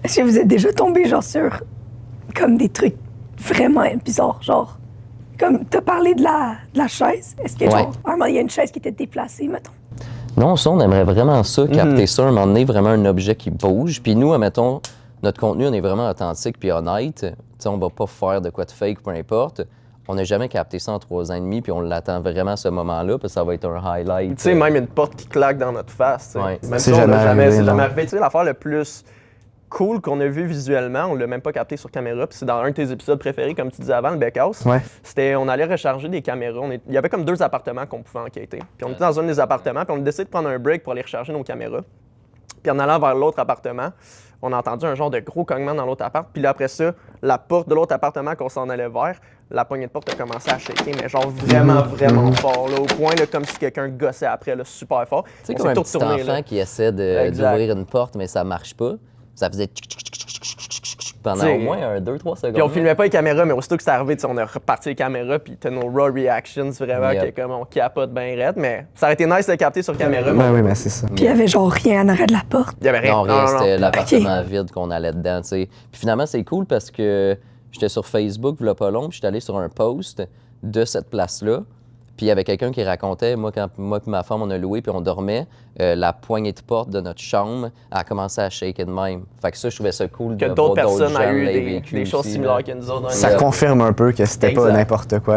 Est-ce que vous êtes déjà tombé, genre, sur comme des trucs vraiment bizarres, genre, comme t'as parlé de la chaise. Est-ce que, genre, à un moment, il y a une chaise qui était déplacée, mettons? Non, ça, on aimerait vraiment ça, capter ça, un moment donné, vraiment un objet qui bouge. Puis nous, admettons, notre contenu, on est vraiment authentique puis honnête. Tu sais, on va pas faire de quoi de fake, peu importe. On n'a jamais capté ça en 3 ans et demi, puis on l'attend vraiment à ce moment-là, parce que ça va être un highlight. Tu sais, même une porte qui claque dans notre face. T'sais. Ouais. Même C'est si on jamais n'a arrivé, c'est non. jamais arrivé. Tu sais, l'affaire le plus cool qu'on a vu visuellement, on l'a même pas capté sur caméra, puis c'est dans un de tes épisodes préférés, comme tu disais avant, le Backhouse. Ouais. C'était, on allait recharger des caméras. Il y avait comme 2 appartements qu'on pouvait enquêter. Puis on était dans un des appartements, puis on a décidé de prendre un break pour aller recharger nos caméras. Puis en allant vers l'autre appartement, on a entendu un genre de gros cognement dans l'autre appart. Puis là, après ça, la porte de l'autre appartement qu'on s'en allait vers, la poignée de porte a commencé à shaker, mais genre vraiment fort, là, au point là, comme si quelqu'un gossait après, là, super fort. Tu sais, On comme s'est un tous petit tournés, enfant là. qui essaie Exact. d'ouvrir une porte, mais ça marche pas. Ça faisait pendant T'sais, au moins 2-3 secondes. Puis on filmait pas les caméras, mais aussitôt que c'est arrivé, on a reparti les caméras, puis t'as nos raw reactions, vraiment, Yep. que comme on capote bien raide, mais ça aurait été nice de le capter sur caméra. Ben oui, mais c'est ça. Puis il y avait, genre, rien en arrêt de la porte. Il y avait rien. Non, rien, c'était l'appartement Ok. vide qu'on allait dedans, tu sais. Puis finalement, c'est cool parce que j'étais sur Facebook, il y a pas long, puis j'étais allé sur un post de cette place-là. Puis il y avait quelqu'un qui racontait, quand moi et ma femme, on a loué, puis on dormait, la poignée de porte de notre chambre a commencé à shaker de même. Fait que ça, je trouvais ça cool Que de d'autres voir personnes gens ont eu l'aient des vécu choses aussi, similaires là. que nous autres. Ça Yeah. confirme un peu que c'était pas Exact. n'importe quoi.